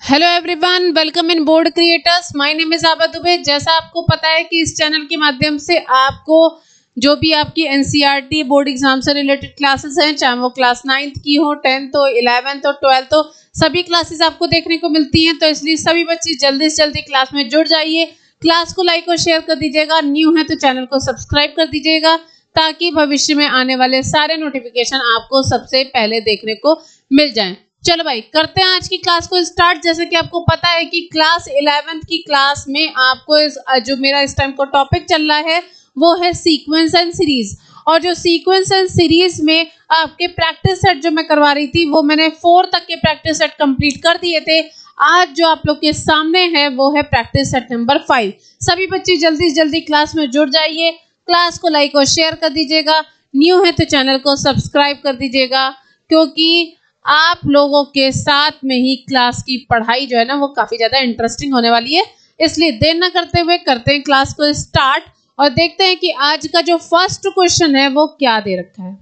Hello everyone, welcome in board creators. My name is आबा दुबे। जैसा आपको पता है कि इस चैनल के माध्यम से आपको जो भी आपकी एनसीईआरटी बोर्ड एग्जाम से रिलेटेड क्लासेस हैं, चाहे वो क्लास 9th की हो, 10th हो, 11th हो, 12th हो, सभी क्लासेस आपको देखने को मिलती हैं। तो इसलिए सभी बच्चे जल्दी से जल्दी क्लास में जुड़ जाइए। क्लास को लाइक और शेयर कर दीजिएगा। न्यू है तो चैनल को सब्सक्राइब कर दीजिएगा ताकि भविष्य में आने वाले सारे नोटिफिकेशन आपको सबसे पहले देखने को मिल जाएं। चलो भाई, करते हैं आज की क्लास को स्टार्ट। जैसे कि आपको पता है कि क्लास 11th की क्लास में आपको जो मेरा इस टाइम को टॉपिक चल रहा है वो है सीक्वेंस एंड सीरीज। और जो सीक्वेंस एंड सीरीज में आपके प्रैक्टिस सेट जो मैं करवा रही थी वो मैंने 4 तक के प्रैक्टिस सेट कंप्लीट कर दिए थे। आज जो आप लोग के सामने है वो है प्रैक्टिस सेट नंबर 5। सभी बच्चे जल्दी से जल्दी क्लास में जुड़ जाइए। क्लास को लाइक और शेयर कर दीजिएगा। न्यू है तो चैनल को सब्सक्राइब कर दीजिएगा, क्योंकि आप लोगों के साथ में ही क्लास की पढ़ाई जो है ना वो काफी ज्यादा इंटरेस्टिंग होने वाली है। इसलिए देर न करते हुए करते हैं क्लास को स्टार्ट और देखते हैं कि आज का जो फर्स्ट क्वेश्चन है वो क्या दे रखा है।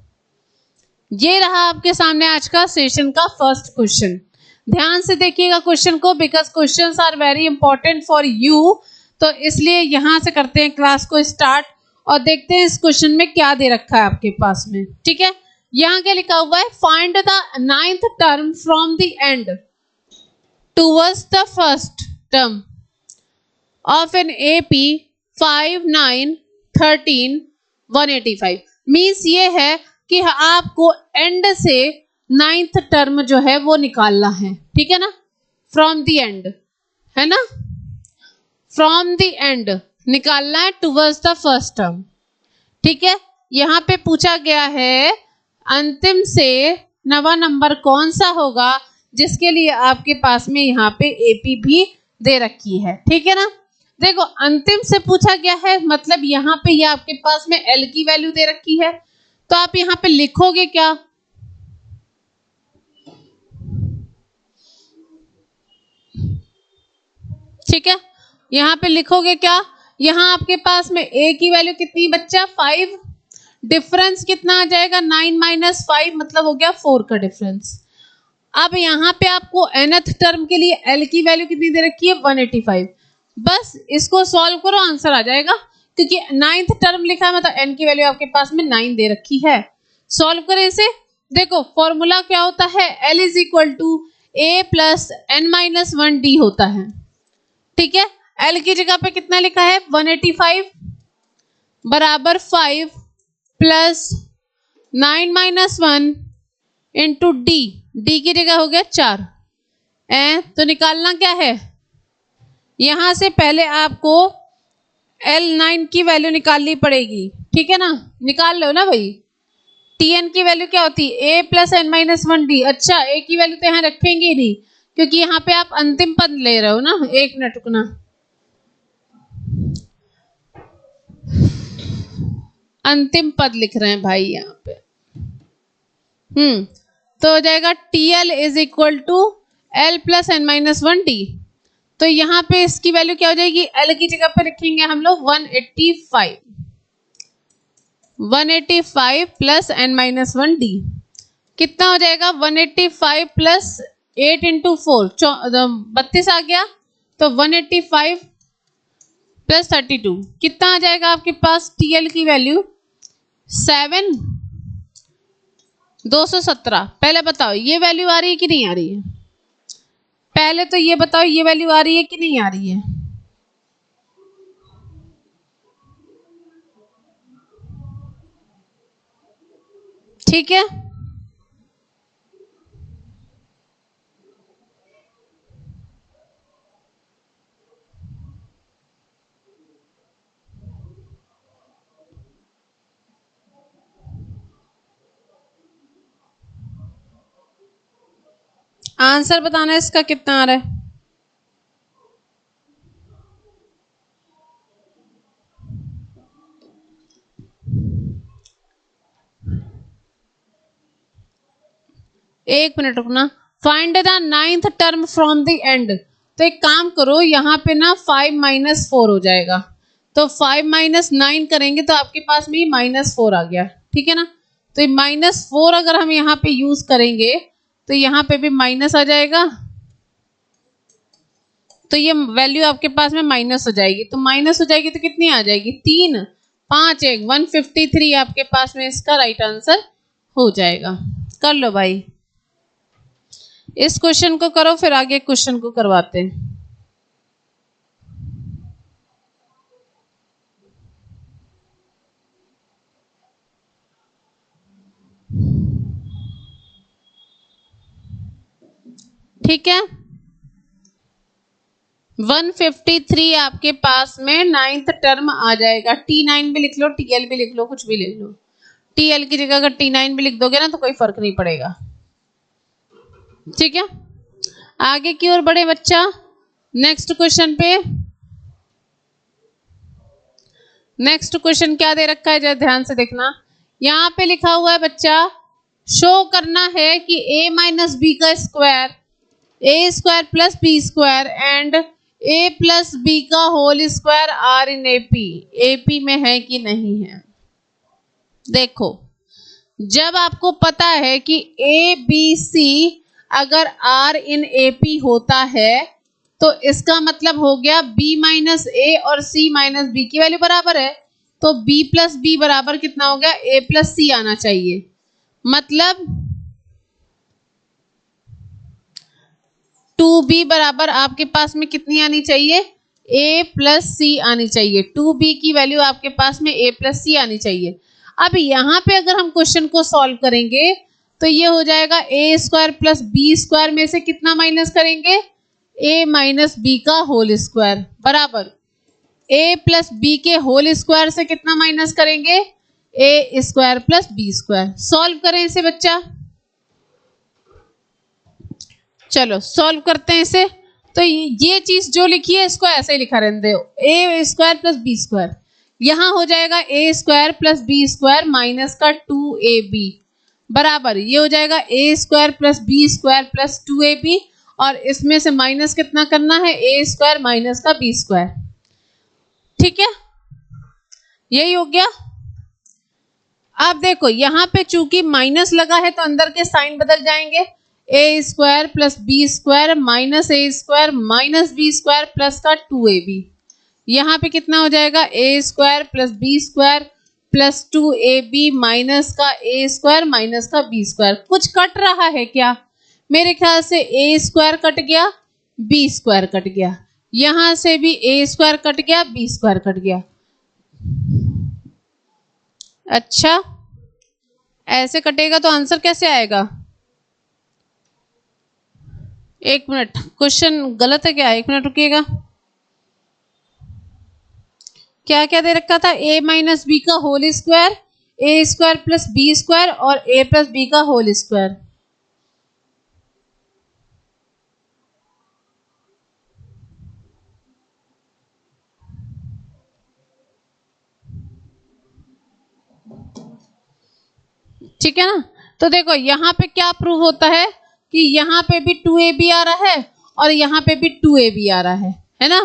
ये रहा आपके सामने आज का सेशन का फर्स्ट क्वेश्चन। ध्यान से देखिएगा क्वेश्चन को, because questions are very important for you. तो इसलिए यहां से करते हैं क्लास को स्टार्ट और देखते हैं इस क्वेश्चन में क्या दे रखा है आपके पास में। ठीक है, यहाँ क्या लिखा हुआ है, find the 9th term from the end towards the first term of an AP 5, 9, 13, 185। Means ये है कि आपको एंड से 9th टर्म जो है वो निकालना है। ठीक है ना, फ्रॉम द एंड है ना, फ्रॉम द एंड निकालना है टूवर्ड्स द फर्स्ट टर्म। ठीक है, यहाँ पे पूछा गया है अंतिम से नवा नंबर कौन सा होगा, जिसके लिए आपके पास में यहाँ पे एपी भी दे रखी है। ठीक है ना, देखो अंतिम से पूछा गया है मतलब यहाँ पे ये आपके पास में एल की वैल्यू दे रखी है। तो आप यहाँ पे लिखोगे क्या, ठीक है, यहाँ पे लिखोगे क्या। यहाँ आपके पास में ए की वैल्यू कितनी बच्चा 5, डिफरेंस कितना आ जाएगा 9 - 5 मतलब हो गया 4 का डिफरेंस। अब यहाँ पे आपको nth टर्म के लिए L की वैल्यू कितनी दे रखी है 185। बस इसको सॉल्व करो, आंसर आ जाएगा, क्योंकि 9th टर्म लिखा है मतलब n की वैल्यू आपके पास में 9 दे रखी है। सॉल्व करें इसे। देखो फॉर्मूला क्या होता है, L = A + n - 1D होता है। ठीक है, L की जगह पे कितना लिखा है 185 बराबर 5 प्लस 9 - 1 इंटू डी, डी की जगह हो गया 4। तो निकालना क्या है, यहां से पहले आपको L9 की वैल्यू निकालनी पड़ेगी। ठीक है ना, निकाल लो ना भाई। Tn की वैल्यू क्या होती है A + n - 1D। अच्छा, A की वैल्यू तो यहाँ रखेंगे ही नहीं, क्योंकि यहाँ पे आप अंतिम पद ले रहे हो ना। एक मिनट रुकना, अंतिम पद लिख रहे हैं भाई यहाँ पे। तो हो जाएगा TL = L + n - 1D। तो यहाँ पे इसकी वैल्यू क्या हो जाएगी, L की जगह पे रखेंगे हम लोग 185 + n - 1D कितना हो जाएगा 185 + 8 × 4 32 आ गया। तो 185 + 32 कितना आ जाएगा आपके पास, TL की वैल्यू 7 217। पहले बताओ ये वैल्यू आ रही है कि नहीं आ रही है, पहले तो ये बताओ ये वैल्यू आ रही है कि नहीं आ रही है। ठीक है, आंसर बताना इसका कितना आ रहा है। एक मिनट रुकना। Find the 9th term from the end. तो एक काम करो, यहाँ पे ना 5 - 4 हो जाएगा। तो 5 - 9 करेंगे तो आपके पास में -4 आ गया। ठीक है ना, तो -4 अगर हम यहाँ पे यूज करेंगे तो यहाँ पे भी माइनस आ जाएगा तो ये वैल्यू आपके पास में माइनस हो जाएगी, तो माइनस हो जाएगी तो कितनी आ जाएगी 3 5 1 153 आपके पास में इसका राइट आंसर हो जाएगा। कर लो भाई, इस क्वेश्चन को करो फिर आगे क्वेश्चन को करवाते हैं। ठीक है, 153 आपके पास में 9th टर्म आ जाएगा। T9 भी लिख लो, TL भी लिख लो, कुछ भी लिख लो। TL की जगह अगर T9 भी लिख दोगे ना तो कोई फर्क नहीं पड़ेगा। ठीक है, आगे की ओर बढ़े बच्चा, नेक्स्ट क्वेश्चन पे। नेक्स्ट क्वेश्चन क्या दे रखा है जरा ध्यान से देखना। यहाँ पे लिखा हुआ है बच्चा, शो करना है कि a माइनस बी का square A square plus B square and A plus B का whole square are in AP, AP में है कि नहीं है। देखो, जब आपको पता है कि ए बी सी अगर आर इन एपी होता है तो इसका मतलब हो गया बी माइनस ए और सी माइनस बी की वैल्यू बराबर है, तो बी प्लस बी बराबर कितना हो गया ए प्लस सी आना चाहिए। मतलब 2b बराबर आपके पास में कितनी आनी चाहिए a प्लस सी आनी चाहिए। 2b की वैल्यू आपके पास में a प्लस सी आनी चाहिए। अब यहाँ पे अगर हम क्वेश्चन को सॉल्व करेंगे तो ये हो जाएगा a square plus B square में से कितना माइनस करेंगे a माइनस बी का होल स्क्वायर बराबर a प्लस बी के होल स्क्वायर से कितना माइनस करेंगे a square plus B square. Solve करें इसे बच्चा, चलो सॉल्व करते हैं इसे। तो ये चीज जो लिखी है इसको ऐसे ही लिखा रहने दो, A square plus B square. यहां हो जाएगा A square plus B square minus का 2ab बराबर ये हो जाएगा A square plus B square plus 2ab, और इसमें से माइनस कितना करना है ए स्क्वायर माइनस का बी स्क्वायर। ठीक है, यही हो गया। अब देखो यहाँ पे चूंकि माइनस लगा है तो अंदर के साइन बदल जाएंगे, A square plus B square minus A square minus B square plus का 2ab। यहाँ पे कितना हो जाएगा A square plus B square plus 2ab minus का ए स्क्वायर माइनस का बी स्क्वायर। कुछ कट रहा है क्या? मेरे ख्याल से ए स्क्वायर कट गया, बी स्क्वायर कट गया, यहाँ से भी ए स्क्वायर कट गया, बी स्क्वायर कट गया। अच्छा, ऐसे कटेगा तो आंसर कैसे आएगा? एक मिनट, क्वेश्चन गलत है क्या? एक मिनट रुकिएगा। क्या क्या दे रखा था? a माइनस बी का whole square, A square plus B square और a प्लस बी का होल स्क्वायर। ठीक है ना, तो देखो यहाँ पे क्या प्रूव होता है कि यहाँ पे भी 2ab आ रहा है और यहाँ पे भी 2ab आ रहा है ना,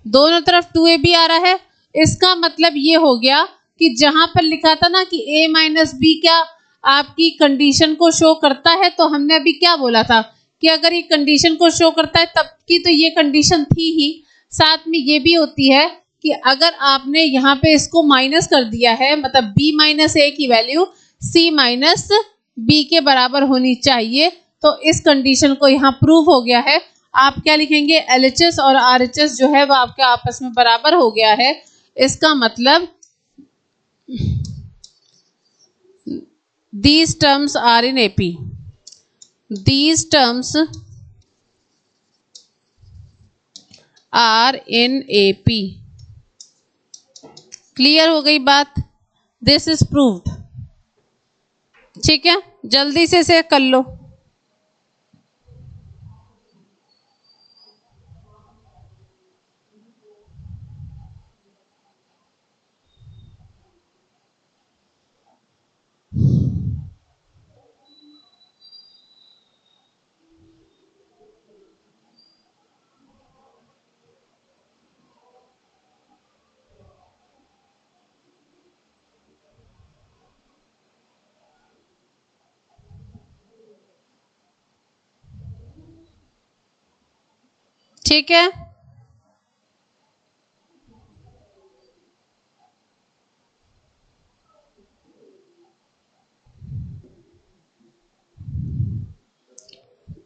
दोनों तरफ 2ab आ रहा है। इसका मतलब ये हो गया कि जहां पर लिखा था ना कि a माइनस बी क्या आपकी कंडीशन को शो करता है, तो हमने अभी क्या बोला था कि अगर ये कंडीशन को शो करता है तब की तो ये कंडीशन थी ही, साथ में ये भी होती है कि अगर आपने यहाँ पे इसको माइनस कर दिया है, मतलब b माइनस ए की वैल्यू c माइनस बी के बराबर होनी चाहिए, तो इस कंडीशन को यहाँ प्रूव हो गया है। आप क्या लिखेंगे? LHS और RHS जो है वो आपके आपस में बराबर हो गया है। इसका मतलब these terms are in AP, these terms are in AP। Clear हो गई बात? This is proved. ठीक है, जल्दी से इसे कर लो। ठीक है,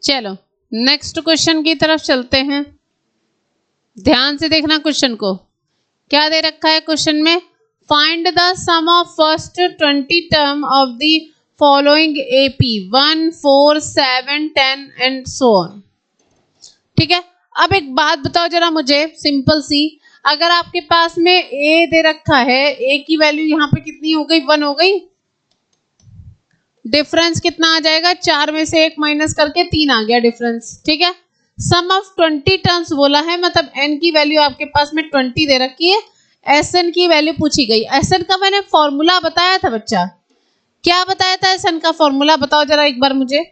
चलो नेक्स्ट क्वेश्चन की तरफ चलते हैं। ध्यान से देखना क्वेश्चन को। क्या दे रखा है क्वेश्चन में? Find the sum of first 20 term of the following AP 1, 4, 7, 10 and so on. ठीक है, अब एक बात बताओ जरा मुझे, सिंपल सी। अगर आपके पास में ए दे रखा है, ए की वैल्यू यहाँ पे कितनी हो गई? 1 हो गई। डिफरेंस कितना आ जाएगा? 4 में से 1 माइनस करके 3 आ गया डिफरेंस। ठीक है, सम ऑफ 20 टर्म्स बोला है, मतलब एन की वैल्यू आपके पास में 20 दे रखी है, एस एन की वैल्यू पूछी गई। एस एन का मैंने फॉर्मूला बताया था बच्चा। क्या बताया था एस एन का फॉर्मूला? बताओ जरा एक बार मुझे।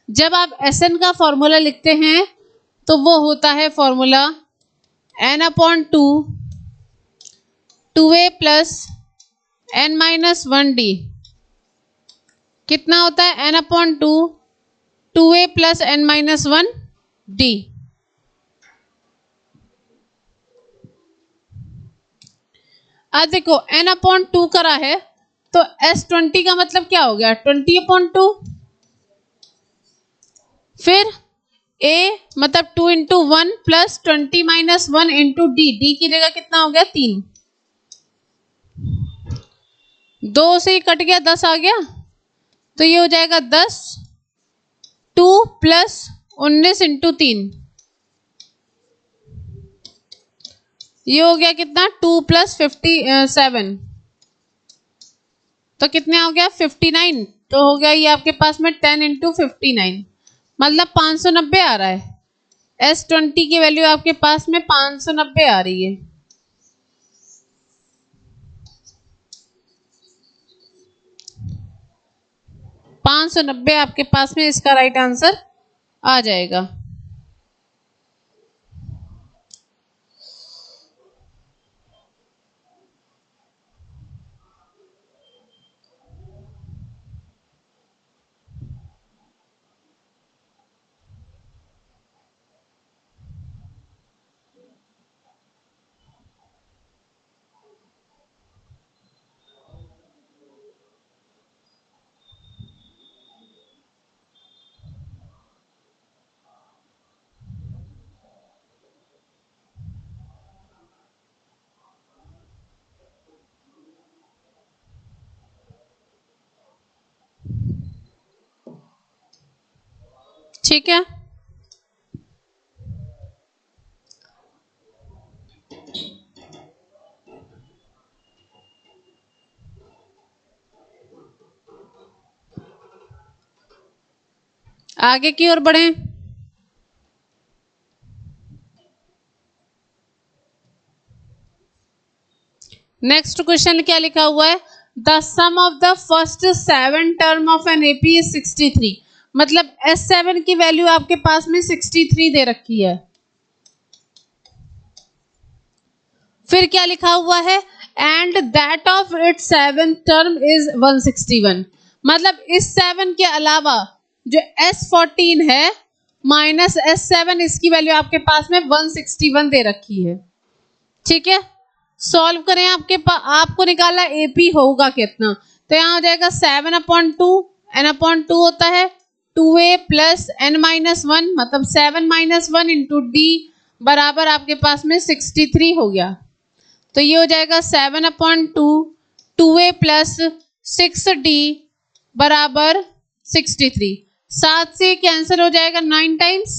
जब आप एस एन का फॉर्मूला लिखते हैं तो वो होता है फॉर्मूला एन अपॉन टू ए प्लस एन माइनस 1 डी। कितना होता है? एन अपॉन टू ए प्लस एन माइनस 1 डी। आज देखो एन अपॉन 2 करा है तो एस 20 का मतलब क्या हो गया? 20 अपॉन 2। फिर ए मतलब 2 into 1 plus 20 minus 1 into D. D की जगह कितना हो गया? 3। 2 से ही कट गया, 10 आ गया, तो ये हो जाएगा 10। 2 प्लस 19 इंटू 3, ये हो गया कितना? 2 प्लस 57, तो कितने हो गया? 59। तो हो गया ये आपके पास में 10 इंटू 59, मतलब 590 आ रहा है। S20 की वैल्यू आपके पास में 590 आ रही है। पाँच सौ नब्बे आपके पास में इसका राइट आंसर आ जाएगा। ठीक है, आगे की ओर बढ़ें। नेक्स्ट क्वेश्चन क्या लिखा हुआ है? The sum of the first 7 term of an AP is 63। मतलब S7 की वैल्यू आपके पास में 63 दे रखी है। फिर क्या लिखा हुआ है? And that of its 7 term is 161। मतलब इस 7 के अलावा जो S14 है माइनस S7, इसकी वैल्यू आपके पास में 161 दे रखी है। ठीक है, सॉल्व करें। आपको निकाला एपी होगा कितना, तो यहाँ हो जाएगा 7/2। n/2 होता है 2a प्लस n माइनस 1, मतलब 7 माइनस 1 इंटू डी बराबर आपके पास में 63 हो गया। तो ये हो जाएगा 7/2 2a प्लस 6d बराबर 63। 7 से कैंसिल हो जाएगा 9 टाइम्स,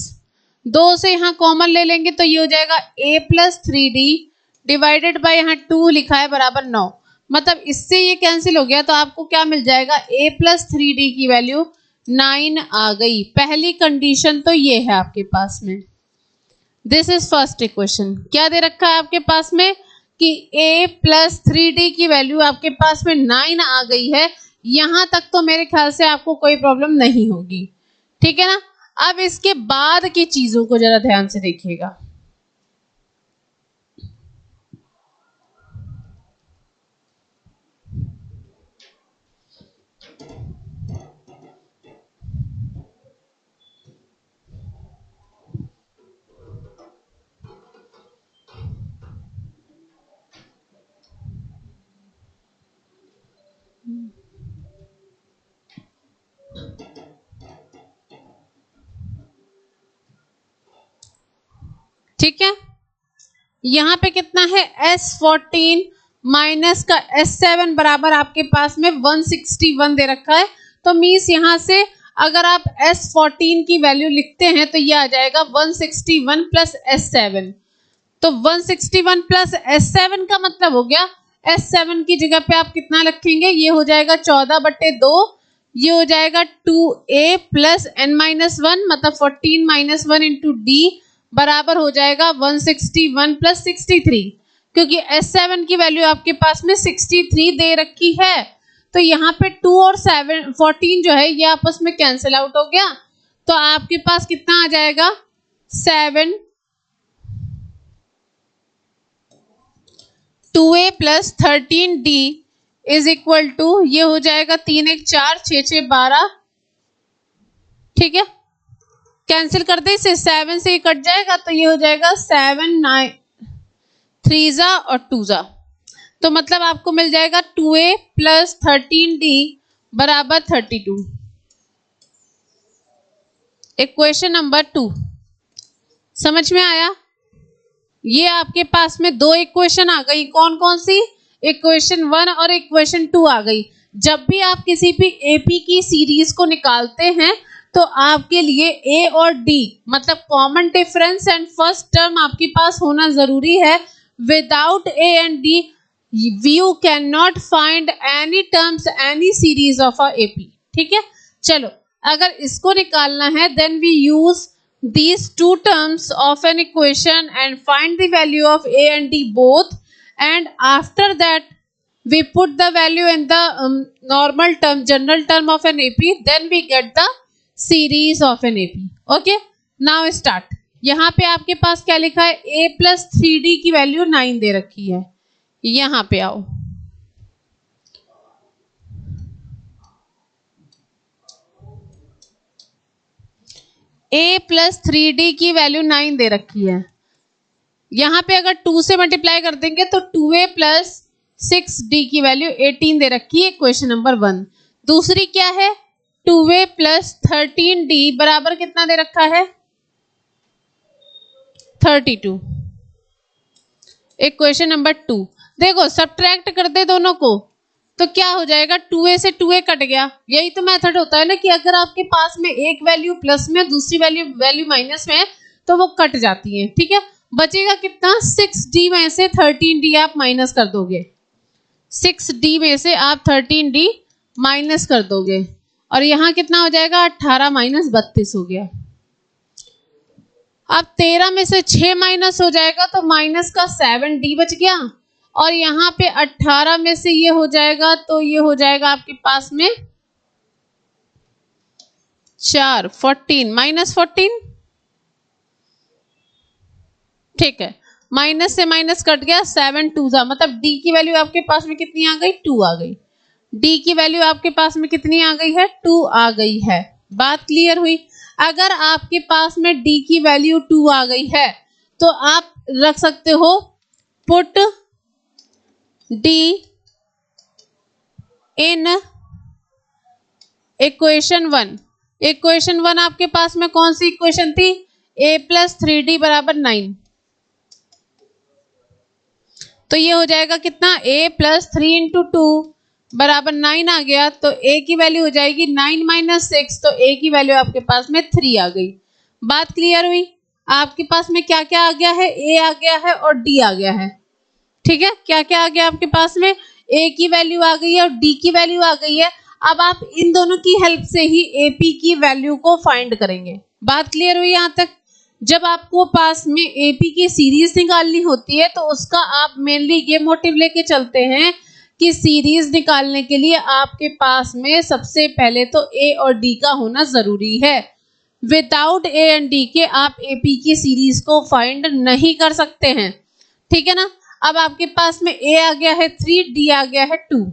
2 से यहाँ कॉमन ले लेंगे तो ये हो जाएगा a plus 3d divided by यहाँ 2 लिखा है बराबर 9। मतलब इससे ये कैंसिल हो गया, तो आपको क्या मिल जाएगा? a प्लस 3d की वैल्यू 9 आ गई। पहली कंडीशन तो ये है आपके पास में। This is first equation. क्या दे रखा है आपके पास में कि a प्लस 3d की वैल्यू आपके पास में 9 आ गई है। यहां तक तो मेरे ख्याल से आपको कोई प्रॉब्लम नहीं होगी। ठीक है ना? अब इसके बाद की चीजों को जरा ध्यान से देखिएगा। ठीक है, यहाँ पे कितना है S14 माइनस का S7 बराबर आपके पास में 161 दे रखा है। तो मीन्स यहाँ से अगर आप S14 की वैल्यू लिखते हैं तो ये आ जाएगा 161 प्लस S7। तो 161 प्लस S7 का मतलब हो गया S7 की जगह पे आप कितना रखेंगे, ये हो जाएगा 14/2, ये हो जाएगा 2A प्लस n-1 मतलब 14 माइनस 1 इंटू D बराबर हो जाएगा 161 प्लस 63, क्योंकि S7 की वैल्यू आपके पास में 63 दे रखी है। तो यहाँ पे 2 और 14 जो है ये आपस में कैंसिल आउट हो गया। तो आपके पास कितना आ जाएगा 7 2A plus 13D is equal to, ये हो जाएगा 3 1 4 6 6 12, ठीक है, कैंसिल कर दे इसे, 7 से कट जाएगा तो ये हो जाएगा 7 9 3 जा और 2 जा। तो मतलब आपको मिल जाएगा 2A प्लस 13D बराबर 32। इक्वेशन नंबर 2 समझ में आया। ये आपके पास में दो इक्वेशन आ गई, कौन कौन सी, इक्वेशन 1 और इक्वेशन 2 आ गई। जब भी आप किसी भी एपी की सीरीज को निकालते हैं तो आपके लिए ए और डी मतलब common difference and first term आपके पास होना जरूरी है। Without A and D you can not find any terms any series of a AP, ठीक है। चलो अगर इसको निकालना है then we use these two terms of an equation and find the value of a and d both, and after that we put the value in the normal term general term of an AP, then we get the series of an AP. okay, now start। यहाँ पे आपके पास क्या लिखा है, a plus 3d की value 9 दे रखी है। यहाँ पे आओ, a प्लस 3d की वैल्यू 9 दे रखी है। यहाँ पे अगर 2 से मल्टीप्लाई कर देंगे तो 2a प्लस 6d की वैल्यू 18 दे रखी है, क्वेश्चन नंबर 1। दूसरी क्या है, 2a प्लस 13d बराबर कितना दे रखा है, 32। इक्वेशन नंबर 2 देखो, सब्ट्रैक्ट कर दे दोनों को तो क्या हो जाएगा, 2a से 2a कट गया। यही तो मेथड होता है ना कि अगर आपके पास में एक वैल्यू प्लस में दूसरी वैल्यू माइनस में है तो वो कट जाती है, ठीक है। बचेगा कितना, 6d में से 13d आप माइनस कर दोगे, 6d में से आप 13d माइनस कर दोगे और यहाँ कितना हो जाएगा, 18 माइनस 32 हो गया। अब 13 में से 6 माइनस हो जाएगा तो माइनस का 7d बच गया और यहाँ पे 18 में से ये हो जाएगा तो ये हो जाएगा आपके पास में 4 14 माइनस 14, ठीक है। माइनस से माइनस कट गया, 7 2 जा मतलब d की वैल्यू आपके पास में कितनी आ गई, 2 आ गई। d की वैल्यू आपके पास में कितनी आ गई है, 2 आ गई है। बात क्लियर हुई। अगर आपके पास में d की वैल्यू 2 आ गई है तो आप रख सकते हो put d in equation 1। Equation 1 आपके पास में कौन सी इक्वेशन थी, a प्लस 3d बराबर 9। तो ये हो जाएगा कितना, a प्लस 3 इंटू 2 बराबर 9 आ गया। तो a की वैल्यू हो जाएगी 9 माइनस 6, तो a की वैल्यू आपके पास में 3 आ गई। बात क्लियर हुई। आपके पास में क्या क्या आ गया है, a आ गया है और d आ गया है, ठीक है। क्या क्या आ गया आपके पास में, a की वैल्यू आ गई है और d की वैल्यू आ गई है। अब आप इन दोनों की हेल्प से ही AP की वैल्यू को फाइंड करेंगे। बात क्लियर हुई यहाँ तक। जब आपको पास में AP की सीरीज निकालनी होती है तो उसका आप मेनली ये मोटिव लेके चलते हैं कि सीरीज निकालने के लिए आपके पास में सबसे पहले तो A और D का होना जरूरी है। विदाउट A एंड D के आप AP की सीरीज को फाइंड नहीं कर सकते हैं, ठीक है ना। अब आपके पास में A आ गया है 3, D आ गया है 2,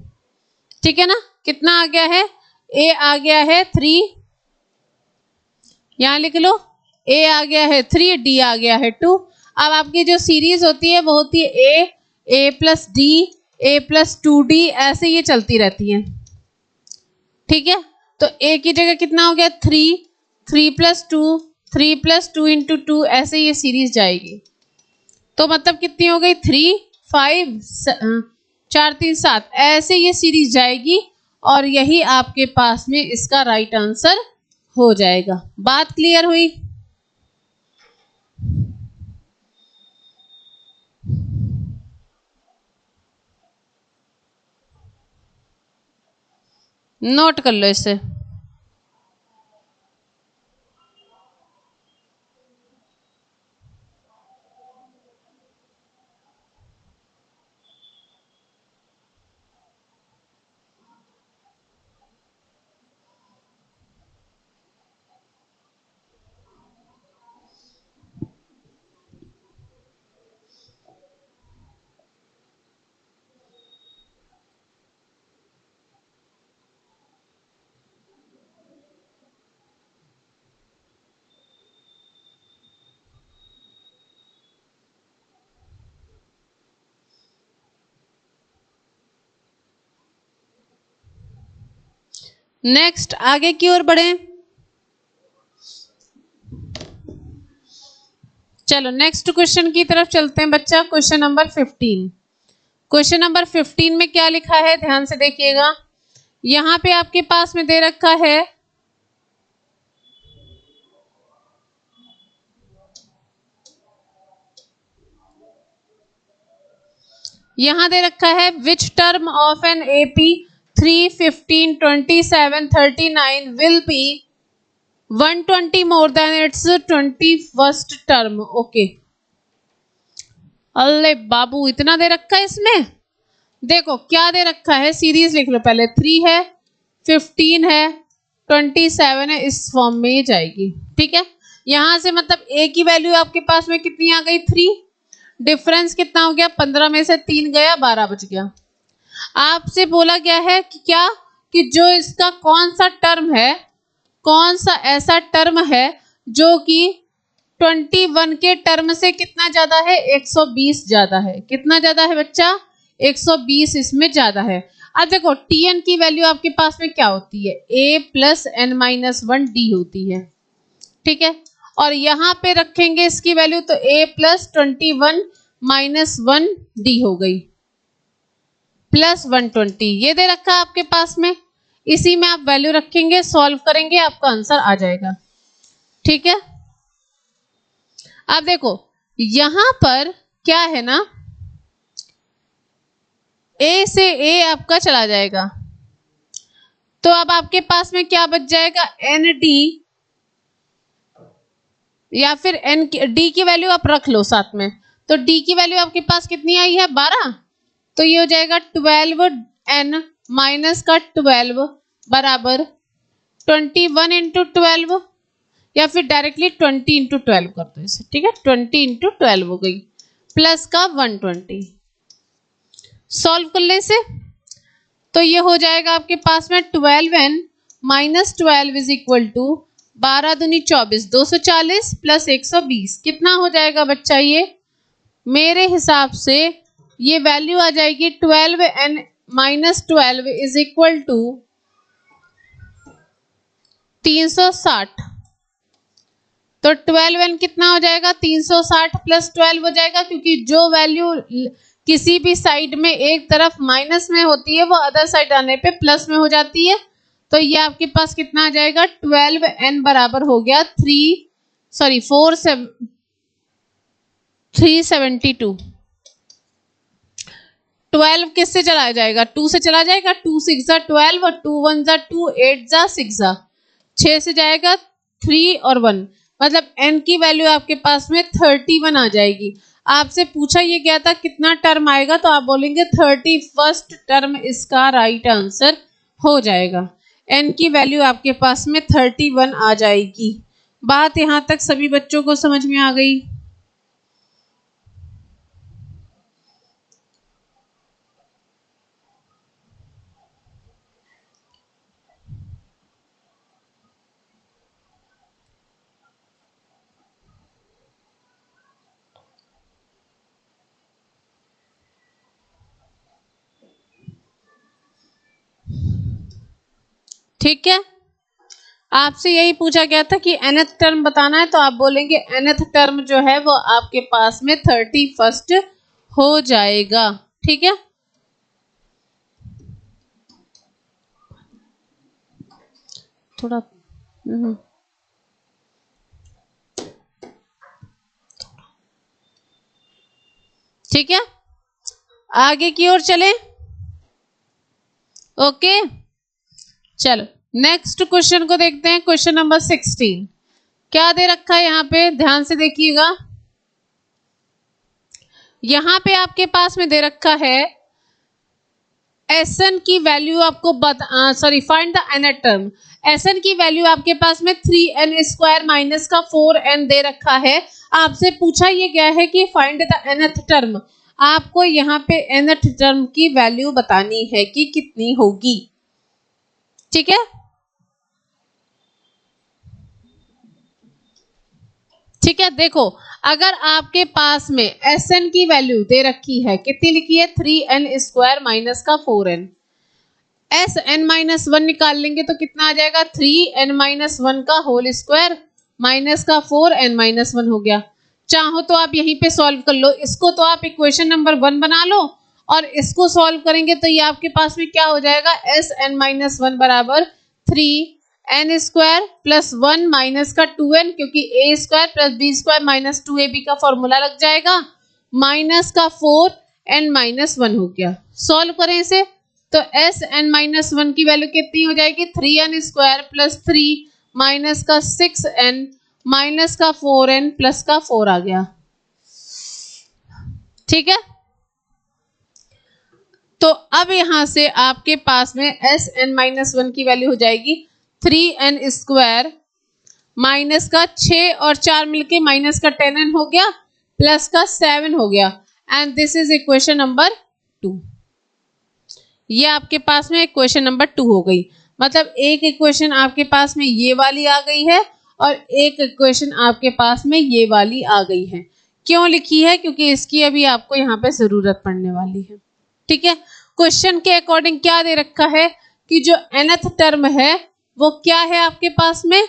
ठीक है ना। कितना आ गया है, A आ गया है 3, यहां लिख लो, A आ गया है 3, D आ गया है 2। अब आपकी जो सीरीज होती है वो होती है A plus D, A plus 2D, ऐसे ये चलती रहती है, ठीक है। तो A की जगह कितना हो गया 3, 3 प्लस 2, 3 प्लस 2 इंटू 2, ऐसे ये सीरीज जाएगी। तो मतलब कितनी हो गई 3 5 4 3 7, ऐसे ये सीरीज जाएगी और यही आपके पास में इसका राइट आंसर हो जाएगा। बात क्लियर हुई? नोट कर लो इसे। नेक्स्ट आगे की ओर बढ़े। चलो नेक्स्ट क्वेश्चन की तरफ चलते हैं बच्चा। Question number 15। क्वेश्चन नंबर 15 में क्या लिखा है ध्यान से देखिएगा। यहां पे आपके पास में दे रखा है, यहां दे रखा है which term of an AP 3 15 27 39 will be 120 more than it's 21st term. Okay, अल्ले बाबू इतना दे रखा है इसमें। देखो क्या दे रखा है, सीरीज लिख लो पहले। 3 है, 15 है, 27 है, इस फॉर्म में ये जाएगी। ठीक है, यहां से मतलब ए की वैल्यू आपके पास में कितनी आ गई 3, डिफरेंस कितना हो गया 15 में से 3 गया 12 बच गया। आपसे बोला गया है कि क्या, कि जो इसका कौन सा टर्म है, कौन सा ऐसा टर्म है जो कि 21 के टर्म से कितना ज्यादा है, 120 ज्यादा है। कितना ज्यादा है बच्चा, 120 इसमें ज्यादा है। अब देखो टी एन की वैल्यू आपके पास में क्या होती है, a plus N minus 1 D होती है। ठीक है, और यहां पे रखेंगे इसकी वैल्यू तो a प्लस 21 माइनस 1 डी हो गई प्लस 120, ये दे रखा है आपके पास में। इसी में आप वैल्यू रखेंगे, सॉल्व करेंगे, आपका आंसर आ जाएगा। ठीक है, अब देखो यहां पर क्या है ना, ए से ए आपका चला जाएगा, तो अब आपके पास में क्या बच जाएगा, एन डी, या फिर एन डी की वैल्यू आप रख लो साथ में। तो डी की वैल्यू आपके पास कितनी आई है 12, तो ये हो जाएगा 12 एन माइनस का 12 बराबर 21 इंटू 12, या फिर डायरेक्टली 20 इंटू 12 कर दो इसे। ठीक है, 20 इंटू 12 हो गई प्लस का 120। सॉल्व कर ले इसे, तो ये हो जाएगा आपके पास में 12n minus 12 is equal to 12 दूनी 24, 240 प्लस 120 कितना हो जाएगा बच्चा, ये मेरे हिसाब से ये वैल्यू आ जाएगी 12n minus 12 is equal to 360। तो 12n कितना हो जाएगा, 360 प्लस 12 हो जाएगा, क्योंकि जो वैल्यू किसी भी साइड में एक तरफ माइनस में होती है वो अदर साइड आने पे प्लस में हो जाती है। तो ये आपके पास कितना आ जाएगा, 12n बराबर हो गया 372। 12 किससे चला जाएगा, 2 से चला जाएगा, 2 6 जा 12 और 2 1 जा 2, 8 जा 6 जा 6 से जाएगा 3 और 1, मतलब n की वैल्यू आपके पास में 31 आ जाएगी। आपसे पूछा ये गया था कितना टर्म आएगा, तो आप बोलेंगे 31st टर्म इसका राइट आंसर हो जाएगा। n की वैल्यू आपके पास में 31 आ जाएगी। बात यहां तक सभी बच्चों को समझ में आ गई? ठीक है, आपसे यही पूछा गया था कि nth टर्म बताना है, तो आप बोलेंगे nth टर्म जो है वो आपके पास में 31st हो जाएगा। ठीक है, थोड़ा ठीक है, आगे की ओर चले। ओके, चलो नेक्स्ट क्वेश्चन को देखते हैं। क्वेश्चन नंबर 16 क्या दे रखा है यहाँ पे, ध्यान से देखिएगा। यहाँ पे आपके पास में दे रखा है Sn की वैल्यू आपको find the nth term. Sn की वैल्यू आपके पास में 3n स्क्वायर माइनस का 4n दे रखा है। आपसे पूछा ये गया है कि फाइंड द nth टर्म। आपको यहाँ पे nth टर्म की वैल्यू बतानी है कि कितनी होगी। ठीक है, ठीक है, देखो अगर आपके पास में Sn की वैल्यू दे रखी है, कितनी लिखी है, 3n स्क्वायर माइनस का 4n, Sn माइनस 1 निकाल लेंगे तो कितना आ जाएगा, 3n माइनस 1 का होल स्क्वायर माइनस का 4n माइनस 1 हो गया। चाहो तो आप यहीं पे सॉल्व कर लो, इसको तो आप इक्वेशन नंबर 1 बना लो और इसको सॉल्व करेंगे तो ये आपके पास में क्या हो जाएगा, Sn माइनस 1 बराबर 3n स्क्वायर प्लस 1 माइनस का 2n, क्योंकि a square plus B square minus 2ab का फॉर्मूला लग जाएगा, माइनस का 4n माइनस 1 हो गया। सॉल्व करें इसे तो Sn माइनस 1 की वैल्यू कितनी हो जाएगी, 3n स्क्वायर प्लस 3 माइनस का 6n माइनस का 4n प्लस का 4 आ गया। ठीक है, तो अब यहां से आपके पास में Sn माइनस 1 की वैल्यू हो जाएगी 3n स्क्वायर माइनस का 6 और 4 मिलके माइनस का 10n हो गया प्लस का 7 हो गया, and this is equation number 2। ये आपके पास में इक्वेशन नंबर 2 हो गई। मतलब एक इक्वेशन आपके पास में ये वाली आ गई है और एक इक्वेशन आपके पास में ये वाली आ गई है। क्यों लिखी है, क्योंकि इसकी अभी आपको यहाँ पे जरूरत पड़ने वाली है। ठीक है, क्वेश्चन के अकॉर्डिंग क्या दे रखा है कि जो nth टर्म है वो क्या है आपके पास में,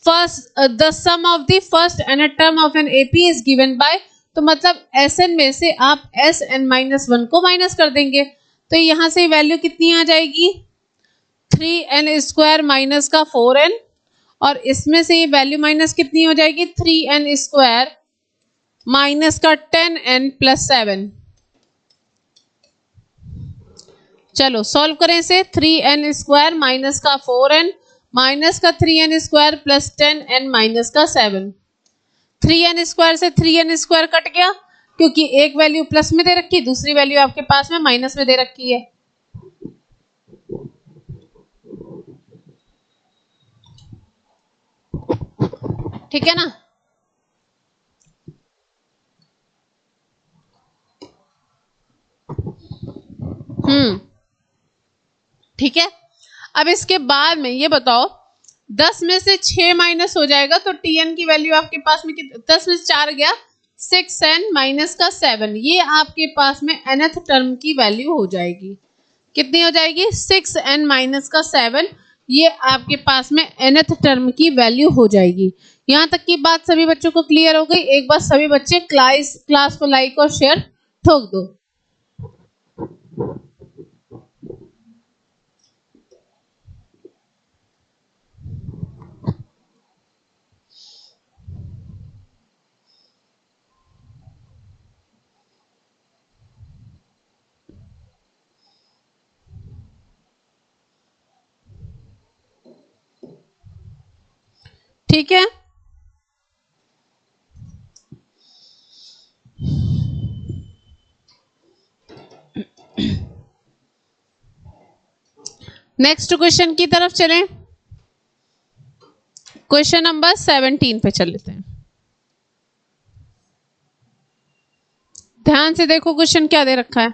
first the sum of the first nth term of an AP is given by, तो मतलब Sn में से आप Sn माइनस 1 को माइनस कर देंगे तो यहां से वैल्यू कितनी आ जाएगी, 3n स्क्वायर माइनस का 4n, और इसमें से ये वैल्यू माइनस कितनी हो जाएगी, 3n स्क्वायर माइनस का 10n प्लस 7। चलो सॉल्व करें इसे, 3n स्क्वायर माइनस का 4n माइनस का 3n square plus 10n minus का 7। 3n स्क्वायर से 3n स्क्वायर कट गया क्योंकि एक वैल्यू प्लस में दे रखी है, दूसरी वैल्यू आपके पास में माइनस में दे रखी है। ठीक है ना, ठीक है। अब इसके बाद में ये बताओ, 10 में से 6 माइनस हो जाएगा तो tn की वैल्यू आपके पास में 10 में से 4 गया 6n माइनस का 7, ये आपके पास में nth टर्म की वैल्यू हो जाएगी। कितनी हो जाएगी, 6n माइनस का 7, ये आपके पास में nth टर्म की वैल्यू हो जाएगी। यहाँ तक की बात सभी बच्चों को क्लियर हो गई। एक बार सभी बच्चे क्लास को लाइक और शेयर ठोक दो। ठीक है, नेक्स्ट क्वेश्चन की तरफ चलें। क्वेश्चन नंबर 17 पे चल लेते हैं। ध्यान से देखो क्वेश्चन क्या दे रखा है।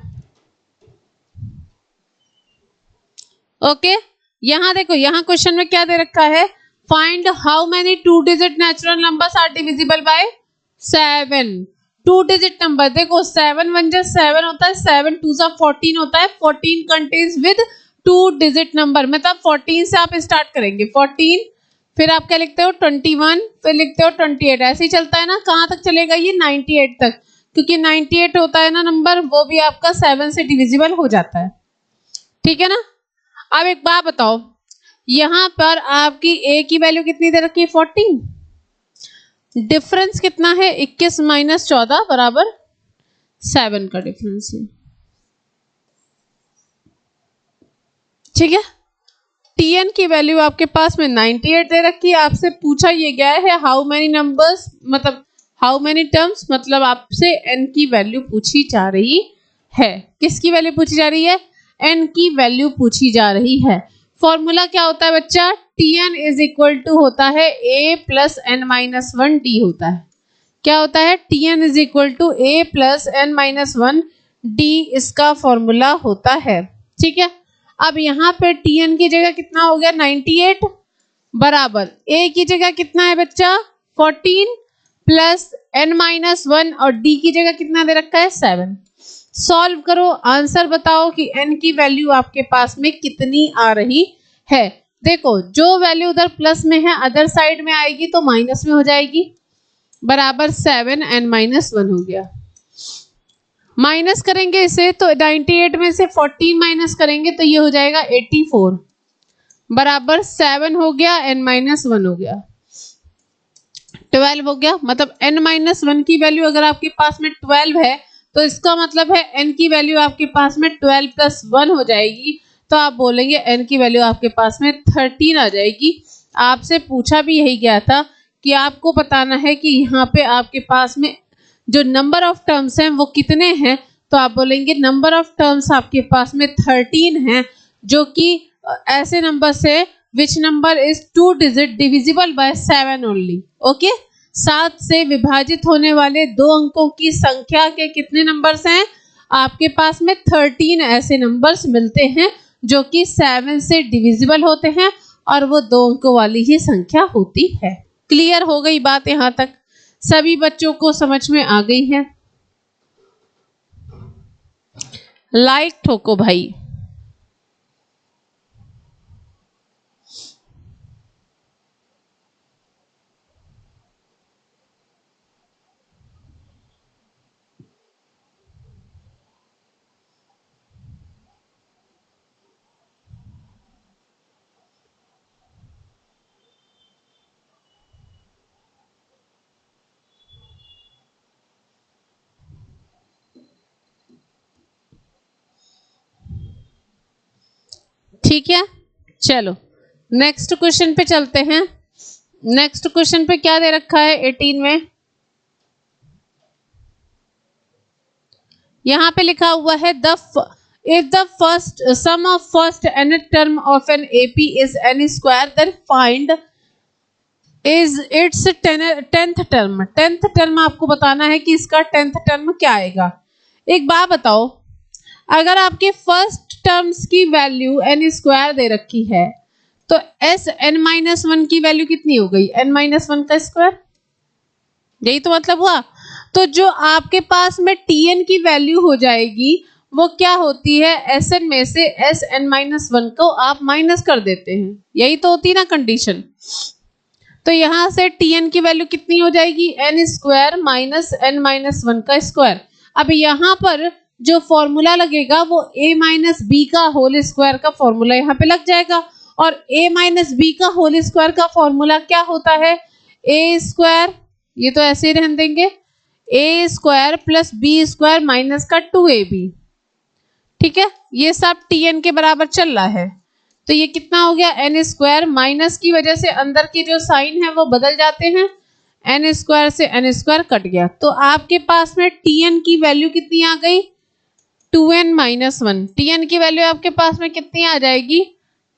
ओके, यहां देखो, यहां क्वेश्चन में क्या दे रखा है, find how many 2 digit natural numbers are divisible by 7। 2 digit number, देखो 7 1 जा 7 होता है, 7 2 जा 14 होता है, 14 कंटेन्स विद 2 डिजिट नंबर, मतलब 14 से आप स्टार्ट करेंगे, 14 फिर आप क्या लिखते हो 21, फिर लिखते हो 28, ऐसे ही चलता है ना। कहाँ तक चलेगा ये 98 तक, क्योंकि 98 होता है ना नंबर, वो भी आपका 7 से डिविजिबल हो जाता है। ठीक है ना। अब एक बात बताओ, यहाँ पर आपकी a की वैल्यू कितनी दे रखी है 14, डिफरेंस कितना है 21 माइनस 14 बराबर 7 का डिफरेंस है। ठीक है। tn की वैल्यू आपके पास में 98 दे रखी है, आपसे पूछा ये गया है हाउ मेनी नंबर्स, मतलब हाउ मेनी टर्म्स, मतलब आपसे n की वैल्यू पूछी जा रही है। किसकी वैल्यू पूछी जा रही है, n की वैल्यू पूछी जा रही है। फॉर्मूला क्या होता है बच्चा, tn इज इक्वल टू होता है a plus n minus 1 d होता है। क्या होता है, tn is equal to a plus n minus 1 d इसका फॉर्मूला होता है। ठीक है। अब यहाँ पे tn की जगह कितना हो गया 98 बराबर a की जगह कितना है बच्चा 14 प्लस n माइनस 1 और d की जगह कितना दे रखा है 7। सॉल्व करो, आंसर बताओ कि n की वैल्यू आपके पास में कितनी आ रही है। देखो जो वैल्यू उधर प्लस में है अदर साइड में आएगी तो माइनस में हो जाएगी, बराबर 7 n माइनस 1 हो गया। माइनस करेंगे इसे तो 98 में से 14 माइनस करेंगे तो ये हो जाएगा 84 बराबर 7 हो गया, n माइनस 1 हो गया, 12 हो गया। मतलब n माइनस 1 की वैल्यू अगर आपके पास में 12 है तो इसका मतलब है n की वैल्यू आपके पास में 12 प्लस 1 हो जाएगी, तो आप बोलेंगे n की वैल्यू आपके पास में 13 आ जाएगी। आपसे पूछा भी यही गया था कि आपको बताना है कि यहाँ पे आपके पास में जो नंबर ऑफ टर्म्स हैं वो कितने हैं, तो आप बोलेंगे नंबर ऑफ टर्म्स आपके पास में 13 हैं, जो कि ऐसे नंबर से which number is 2 digit divisible by 7 only. Okay, 7 से विभाजित होने वाले 2 अंकों की संख्या के कितने नंबर्स हैं आपके पास में 13 ऐसे नंबर्स मिलते हैं जो कि 7 से डिविजिबल होते हैं और वो 2 अंकों वाली ही संख्या होती है। क्लियर हो गई बात यहाँ तक, सभी बच्चों को समझ में आ गई है। लाइक ठोको भाई। ठीक है, चलो नेक्स्ट क्वेश्चन पे चलते हैं। नेक्स्ट क्वेश्चन पे क्या दे रखा है 18 में, यहाँ पे लिखा हुआ है if the first sum of first nth term of an AP is n square then find is its 10th term। 10th term आपको बताना है कि इसका 10th term क्या आएगा। एक बात बताओ, अगर आपके फर्स्ट टर्म्स की वैल्यू n स्क्वायर दे रखी है तो s n माइनस 1 की वैल्यू कितनी हो गई n माइनस 1 का स्क्वायर, यही तो मतलब हुआ। तो जो आपके पास में tn की वैल्यू हो जाएगी वो क्या होती है, sn में से sn माइनस 1 को आप माइनस कर देते हैं, यही तो होती ना कंडीशन। तो यहां से tn की वैल्यू कितनी हो जाएगी n square minus n minus 1 का स्क्वायर। अब यहाँ पर जो फॉर्मूला लगेगा वो a माइनस बी का होल स्क्वायर का फॉर्मूला यहाँ पे लग जाएगा, और a माइनस बी का होल स्क्वायर का फॉर्मूला क्या होता है a स्क्वायर, ये तो ऐसे ही रहने देंगे, a square plus B square minus का 2ab। ठीक है, ये सब tn के बराबर चल रहा है, तो ये कितना हो गया n स्क्वायर, माइनस की वजह से अंदर की जो साइन है वो बदल जाते हैं, n स्क्वायर से n स्क्वायर कट गया, तो आपके पास में tn की वैल्यू कितनी आ गई 2n माइनस 1। tn की वैल्यू आपके पास में कितनी आ जाएगी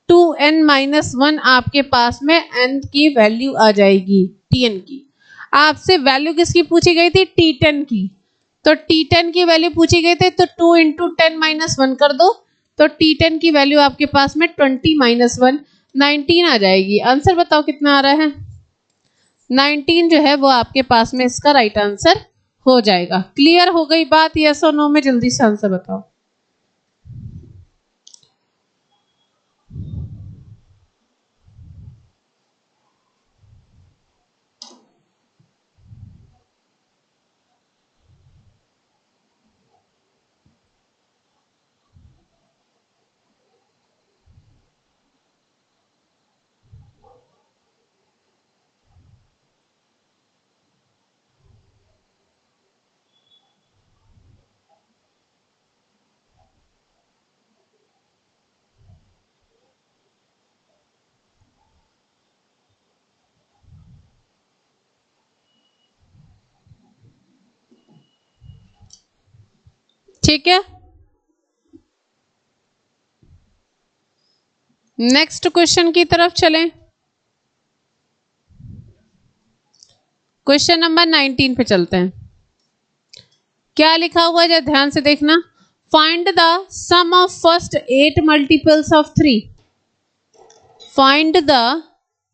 2n माइनस 1, आपके पास में n की वैल्यू आ जाएगी tn की। आपसे वैल्यू किसकी पूछी गई थी t10 की, तो t10 की वैल्यू पूछी गई थी, तो 2 इंटू 10 माइनस 1 कर दो, तो t10 की वैल्यू आपके पास में 20 माइनस 1 19 आ जाएगी। आंसर बताओ कितना आ रहा है, 19 जो है वो आपके पास में इसका राइट आंसर हो जाएगा। क्लियर हो गई बात, यस और नो में जल्दी से आंसर बताओ। ठीक है, नेक्स्ट क्वेश्चन की तरफ चलें। क्वेश्चन नंबर 19 पे चलते हैं। क्या लिखा हुआ है, जरा ध्यान से देखना। Find the sum of first 8 multiples of 3। Find the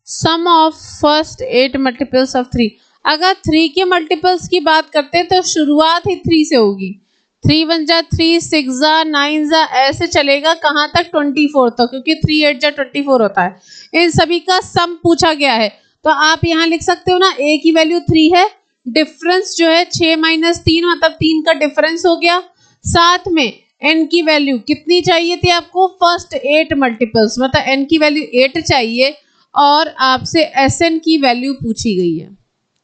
sum of first 8 multiples of 3। अगर 3 के मल्टीपल्स की बात करते हैं तो शुरुआत ही 3 से होगी। 3 1 जा 3, 6 जा 9 जा, ऐसे चलेगा कहाँ तक, 24 तक, क्योंकि 3 8 जा 24 होता है। इन सभी का सम पूछा गया है, तो आप यहाँ लिख सकते हो ना, a की वैल्यू 3 है, डिफरेंस जो है 6 - 3 मतलब 3 का डिफरेंस हो गया। साथ में n की वैल्यू कितनी चाहिए थी आपको, फर्स्ट 8 मल्टीपल्स, मतलब n की वैल्यू 8 चाहिए और आपसे Sn की वैल्यू पूछी गई है।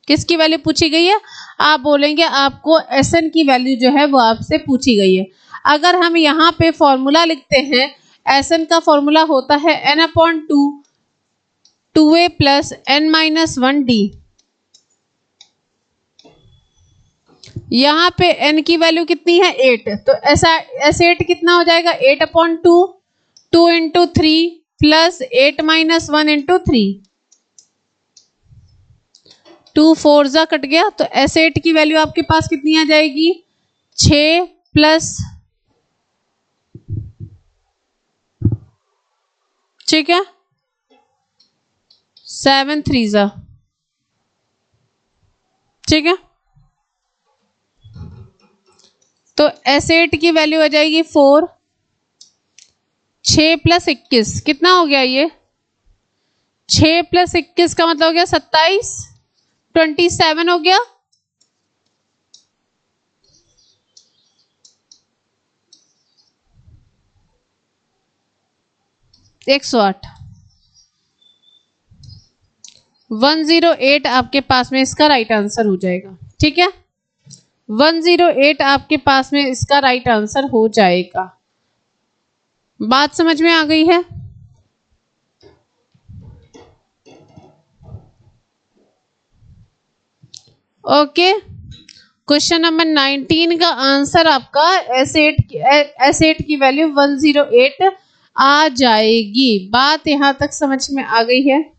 किसकी वैल्यू पूछी गई है, आप बोलेंगे आपको Sn की वैल्यू जो है वो आपसे पूछी गई है। अगर हम यहाँ पे फॉर्मूला लिखते हैं, Sn का फॉर्मूला होता है n/2 2a + n-1d। यहाँ पे n की वैल्यू कितनी है, 8, तो S8 कितना हो जाएगा, 8/2 2 × 3 + 8 - 1 × 3, 2 4 जा कट गया, तो S8 की वैल्यू आपके पास कितनी आ जाएगी, 6 + ठीक है 7 3 जा, ठीक है, तो S8 की वैल्यू आ जाएगी 4, 6 + 21 कितना हो गया, ये 6 + 21 का मतलब हो गया 27, 27 हो गया। एक 108 108 आपके पास में इसका राइट आंसर हो जाएगा। ठीक है, 108 आपके पास में इसका राइट आंसर हो जाएगा। बात समझ में आ गई है? ओके, क्वेश्चन नंबर 19 का आंसर आपका S8 की वैल्यू 108 आ जाएगी। बात यहां तक समझ में आ गई है?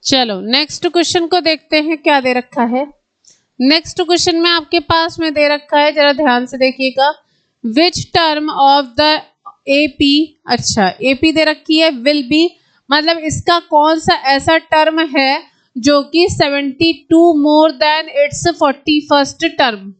चलो नेक्स्ट क्वेश्चन को देखते हैं, क्या दे रखा है। नेक्स्ट क्वेश्चन में आपके पास में दे रखा है, जरा ध्यान से देखिएगा। Which term of the AP, अच्छा AP दे रखी है, विल बी, मतलब इसका कौन सा ऐसा टर्म है जो कि 72 more than it's 41st term.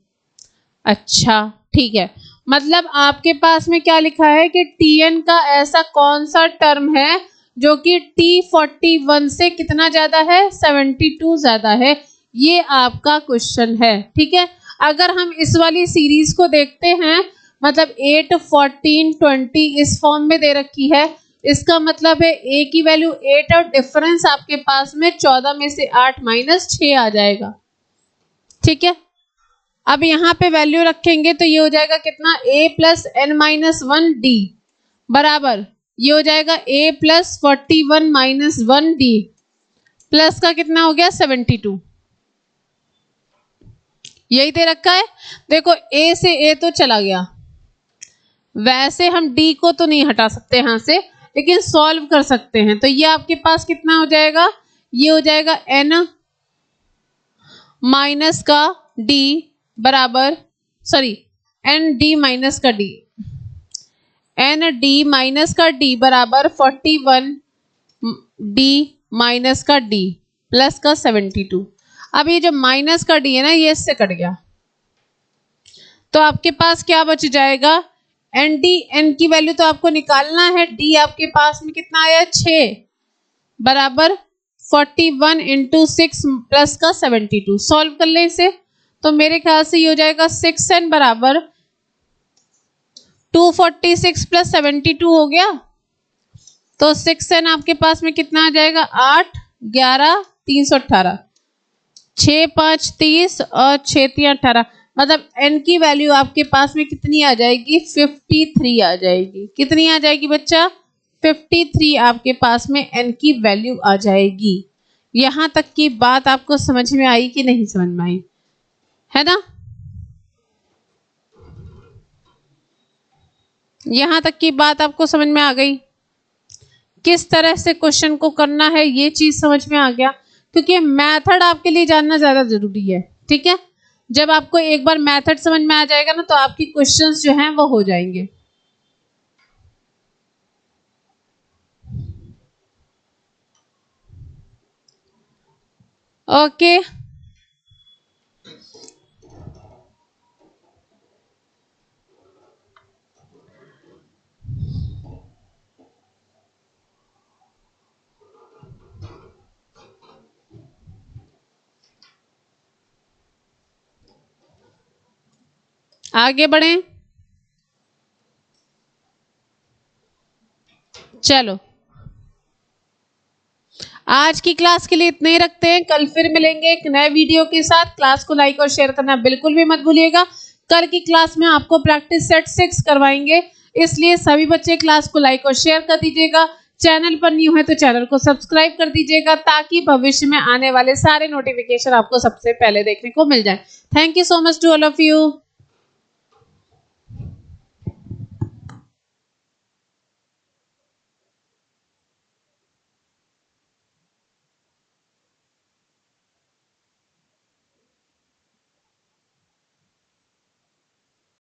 अच्छा ठीक है, मतलब आपके पास में क्या लिखा है कि TN का ऐसा कौन सा टर्म है जो कि T41 से कितना ज्यादा है, 72 ज्यादा है। ये आपका क्वेश्चन है। ठीक है, अगर हम इस वाली सीरीज को देखते हैं, मतलब 8 14 20 इस फॉर्म में दे रखी है, इसका मतलब है A की वैल्यू 8 और डिफरेंस आपके पास में 14 में से 8 - 6 आ जाएगा। ठीक है, अब यहाँ पे वैल्यू रखेंगे तो ये हो जाएगा कितना, A + n-1d बराबर, ये हो जाएगा A + 41 - 1d प्लस का कितना हो गया, 72। यही दे रखा है। देखो A से A तो चला गया, वैसे हम D को तो नहीं हटा सकते यहाँ से, लेकिन सॉल्व कर सकते हैं। तो ये आपके पास कितना हो जाएगा, ये हो जाएगा n माइनस का d बराबर, सॉरी ND माइनस का d, ND माइनस का d बराबर 41d माइनस का d प्लस का 72। अब ये जो माइनस का d है ना, ये इससे कट गया, तो आपके पास क्या बच जाएगा, ND, n की वैल्यू तो आपको निकालना है, d आपके पास में कितना आया, 6 बराबर 41 × 6 प्लस का 72। सॉल्व कर ले इसे, तो मेरे ख्याल से ये हो जाएगा 6n बराबर 246 प्लस 72 हो गया। तो 6n आपके पास में कितना आ जाएगा, 8 11 318, 6 5 30 और 6 3 18, मतलब n की वैल्यू आपके पास में कितनी आ जाएगी, 53 आ जाएगी। कितनी आ जाएगी बच्चा, 53 आपके पास में n की वैल्यू आ जाएगी। यहाँ तक की बात आपको समझ में आई कि नहीं समझ में आई, है ना? यहाँ तक की बात आपको समझ में आ गई। किस तरह से क्वेश्चन को करना है ये चीज समझ में आ गया, क्योंकि मेथड आपके लिए जानना ज्यादा जरूरी है। ठीक है, जब आपको एक बार मेथड समझ में आ जाएगा ना तो आपकी क्वेश्चंस जो हैं वो हो जाएंगे। ओके, आगे बढ़ें। चलो, आज की क्लास के लिए इतने ही रखते हैं। कल फिर मिलेंगे एक नए वीडियो के साथ। क्लास को लाइक और शेयर करना बिल्कुल भी मत भूलिएगा। कल की क्लास में आपको प्रैक्टिस सेट 6 करवाएंगे, इसलिए सभी बच्चे क्लास को लाइक और शेयर कर दीजिएगा। चैनल पर न्यू है तो चैनल को सब्सक्राइब कर दीजिएगा, ताकि भविष्य में आने वाले सारे नोटिफिकेशन आपको सबसे पहले देखने को मिल जाए। Thank you so much to all of you.